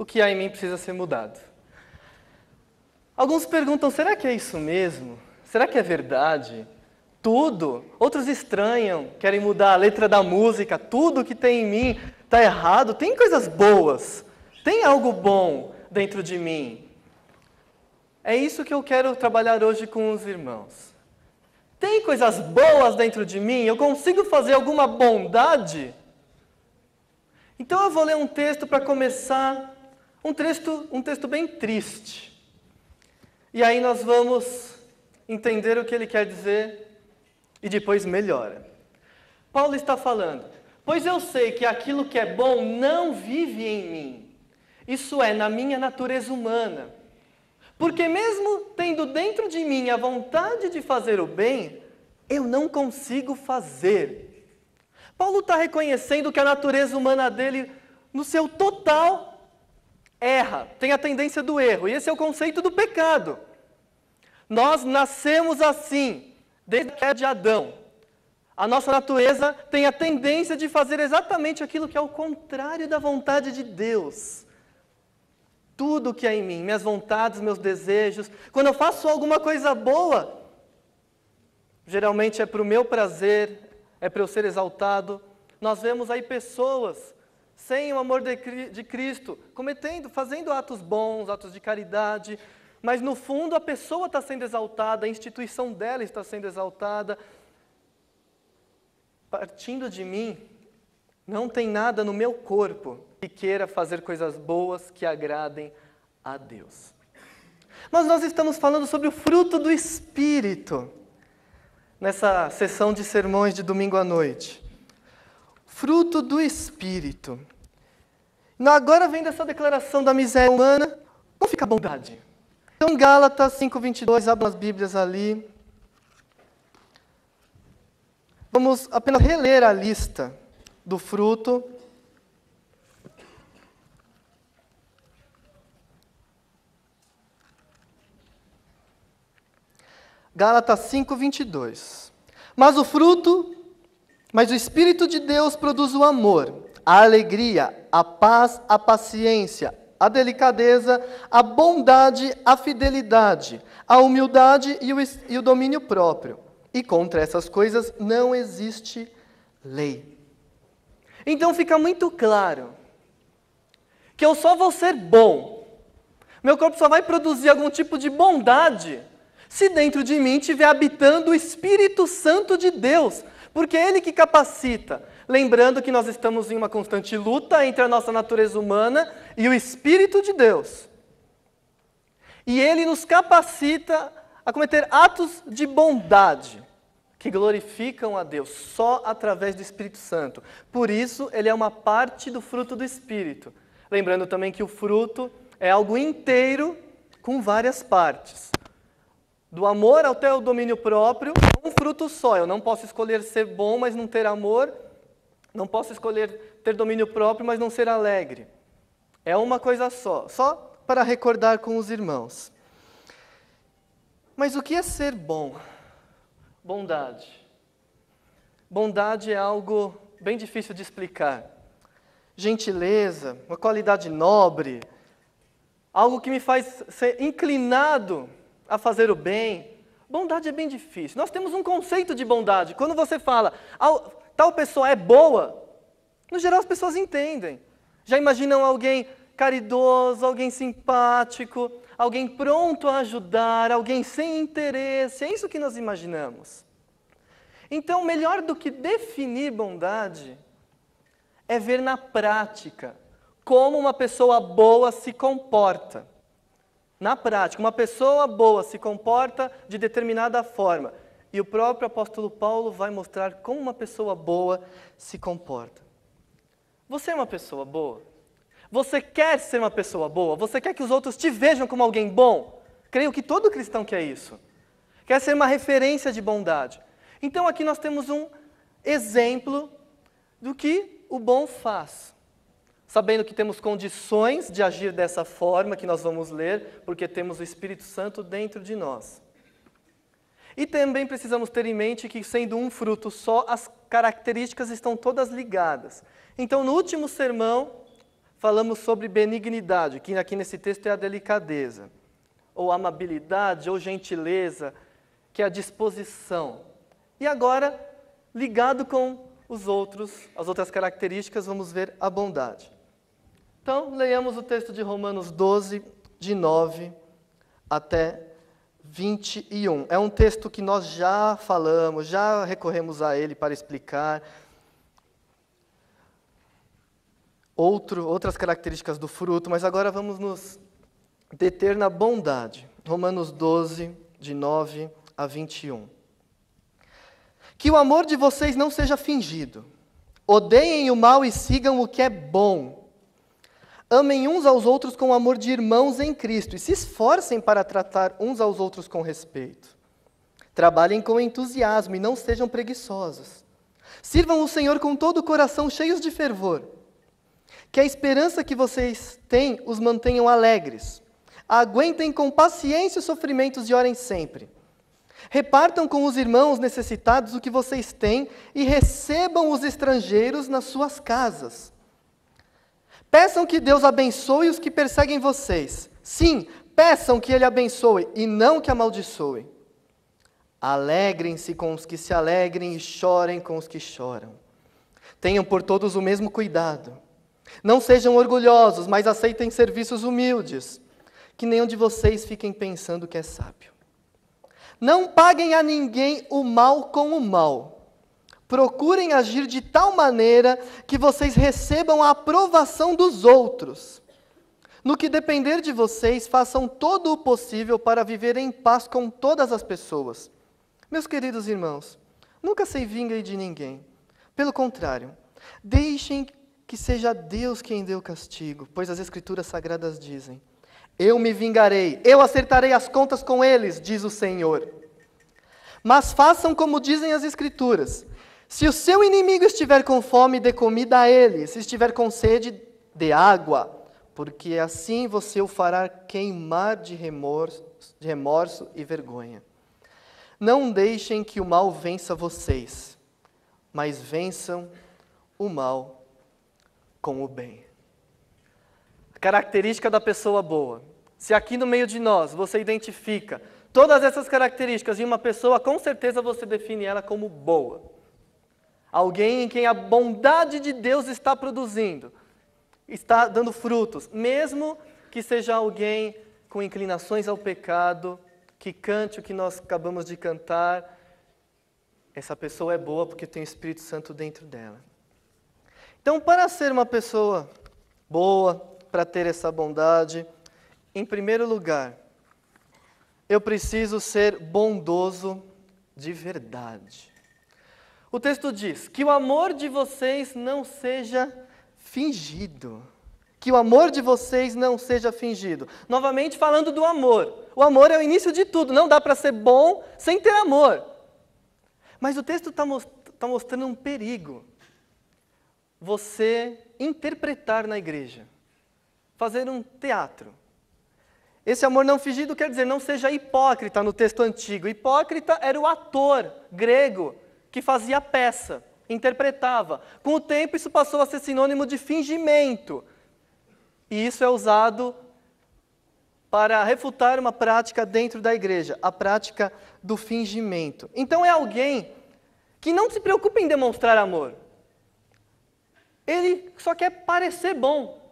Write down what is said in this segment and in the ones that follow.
o que há em mim precisa ser mudado. Alguns perguntam, será que é isso mesmo? Será que é verdade? Tudo? Outros estranham, querem mudar a letra da música, tudo que tem em mim está errado. Tem coisas boas, tem algo bom dentro de mim. É isso que eu quero trabalhar hoje com os irmãos. Tem coisas boas dentro de mim? Eu consigo fazer alguma bondade? Então eu vou ler um texto para começar, um texto bem triste. E aí nós vamos entender o que ele quer dizer e depois melhora. Paulo está falando, pois eu sei que aquilo que é bom não vive em mim. Isso é, na minha natureza humana. Porque mesmo tendo dentro de mim a vontade de fazer o bem, eu não consigo fazer. Paulo está reconhecendo que a natureza humana dele, no seu total, erra, tem a tendência do erro. E esse é o conceito do pecado. Nós nascemos assim, desde a queda de Adão. A nossa natureza tem a tendência de fazer exatamente aquilo que é o contrário da vontade de Deus. Tudo que é em mim, minhas vontades, meus desejos, quando eu faço alguma coisa boa, geralmente é para o meu prazer, é para eu ser exaltado. Nós vemos aí pessoas sem o amor de Cristo, fazendo atos bons, atos de caridade, mas no fundo a pessoa está sendo exaltada, a instituição dela está sendo exaltada. Partindo de mim, não tem nada no meu corpo que queira fazer coisas boas que agradem a Deus. Mas nós estamos falando sobre o fruto do Espírito, nessa sessão de sermões de domingo à noite. Fruto do Espírito. Agora vem dessa declaração da miséria humana, como fica a bondade? Então, Gálatas 5:22, abram as Bíblias ali. Vamos apenas reler a lista do fruto. Gálatas 5:22. Mas o Espírito de Deus produz o amor, a alegria, a paz, a paciência, a delicadeza, a bondade, a fidelidade, a humildade e o domínio próprio. E contra essas coisas não existe lei. Então fica muito claro que eu só vou ser bom, meu corpo só vai produzir algum tipo de bondade se dentro de mim estiver habitando o Espírito Santo de Deus, porque é Ele que capacita. Lembrando que nós estamos em uma constante luta entre a nossa natureza humana e o Espírito de Deus. E Ele nos capacita a cometer atos de bondade, que glorificam a Deus, só através do Espírito Santo. Por isso, ele é uma parte do fruto do Espírito. Lembrando também que o fruto é algo inteiro, com várias partes. Do amor até o domínio próprio, um fruto só. Eu não posso escolher ser bom, mas não ter amor. Não posso escolher ter domínio próprio, mas não ser alegre. É uma coisa só. Só para recordar com os irmãos. Mas o que é ser bom? Bondade. Bondade é algo bem difícil de explicar. Gentileza, uma qualidade nobre, algo que me faz ser inclinado a fazer o bem. Bondade é bem difícil. Nós temos um conceito de bondade. Quando você fala, tal pessoa é boa, no geral as pessoas entendem. Já imaginam alguém caridoso, alguém simpático, alguém pronto a ajudar, alguém sem interesse. É isso que nós imaginamos. Então, melhor do que definir bondade é ver na prática como uma pessoa boa se comporta. Na prática, uma pessoa boa se comporta de determinada forma. E o próprio apóstolo Paulo vai mostrar como uma pessoa boa se comporta. Você é uma pessoa boa? Você quer ser uma pessoa boa? Você quer que os outros te vejam como alguém bom? Creio que todo cristão quer isso. Quer ser uma referência de bondade. Então aqui nós temos um exemplo do que o bom faz. Sabendo que temos condições de agir dessa forma, que nós vamos ler, porque temos o Espírito Santo dentro de nós. E também precisamos ter em mente que, sendo um fruto só, as características estão todas ligadas. Então, no último sermão, falamos sobre benignidade, que aqui nesse texto é a delicadeza, ou amabilidade, ou gentileza, que é a disposição. E agora, ligado com as outras características, vamos ver a bondade. Então, leiamos o texto de Romanos 12, de 9 até 21. É um texto que nós já falamos, já recorremos a ele para explicar outras características do fruto, mas agora vamos nos deter na bondade. Romanos 12, de 9 a 21. Que o amor de vocês não seja fingido. Odeiem o mal e sigam o que é bom. Amem uns aos outros com o amor de irmãos em Cristo e se esforcem para tratar uns aos outros com respeito. Trabalhem com entusiasmo e não sejam preguiçosos. Sirvam o Senhor com todo o coração, cheios de fervor. Que a esperança que vocês têm os mantenham alegres. Aguentem com paciência os sofrimentos e orem sempre. Repartam com os irmãos necessitados o que vocês têm e recebam os estrangeiros nas suas casas. Peçam que Deus abençoe os que perseguem vocês. Sim, peçam que Ele abençoe e não que amaldiçoe. Alegrem-se com os que se alegrem e chorem com os que choram. Tenham por todos o mesmo cuidado. Não sejam orgulhosos, mas aceitem serviços humildes. Que nenhum de vocês fiquem pensando que é sábio. Não paguem a ninguém o mal com o mal. Procurem agir de tal maneira que vocês recebam a aprovação dos outros. No que depender de vocês, façam todo o possível para viver em paz com todas as pessoas. Meus queridos irmãos, nunca se vinguem de ninguém. Pelo contrário, deixem que seja Deus quem dê o castigo, pois as Escrituras Sagradas dizem: eu me vingarei, eu acertarei as contas com eles, diz o Senhor. Mas façam como dizem as Escrituras. Se o seu inimigo estiver com fome, dê comida a ele. Se estiver com sede, dê água. Porque assim você o fará queimar de remorso e vergonha. Não deixem que o mal vença vocês, mas vençam o mal com o bem. A característica da pessoa boa. Se aqui no meio de nós você identifica todas essas características de uma pessoa, com certeza você define ela como boa. Alguém em quem a bondade de Deus está produzindo, está dando frutos, mesmo que seja alguém com inclinações ao pecado, que cante o que nós acabamos de cantar, essa pessoa é boa porque tem o Espírito Santo dentro dela. Então, para ser uma pessoa boa, para ter essa bondade, em primeiro lugar, eu preciso ser bondoso de verdade. O texto diz que o amor de vocês não seja fingido. Que o amor de vocês não seja fingido. Novamente falando do amor. O amor é o início de tudo. Não dá para ser bom sem ter amor. Mas o texto está mostrando um perigo. Você interpretar na igreja. Fazer um teatro. Esse amor não fingido quer dizer não seja hipócrita no texto antigo. Hipócrita era o ator grego que fazia a peça, interpretava. Com o tempo isso passou a ser sinônimo de fingimento. E isso é usado para refutar uma prática dentro da igreja, a prática do fingimento. Então é alguém que não se preocupa em demonstrar amor. Ele só quer parecer bom.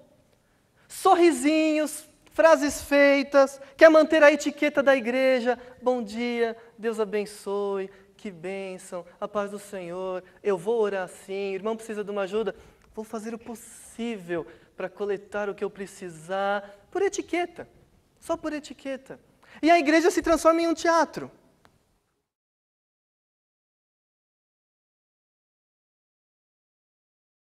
Sorrisinhos, frases feitas, quer manter a etiqueta da igreja. Bom dia, Deus abençoe, que bênção, a paz do Senhor, eu vou orar sim, o irmão precisa de uma ajuda, vou fazer o possível para coletar o que eu precisar, por etiqueta, só por etiqueta. E a igreja se transforma em um teatro.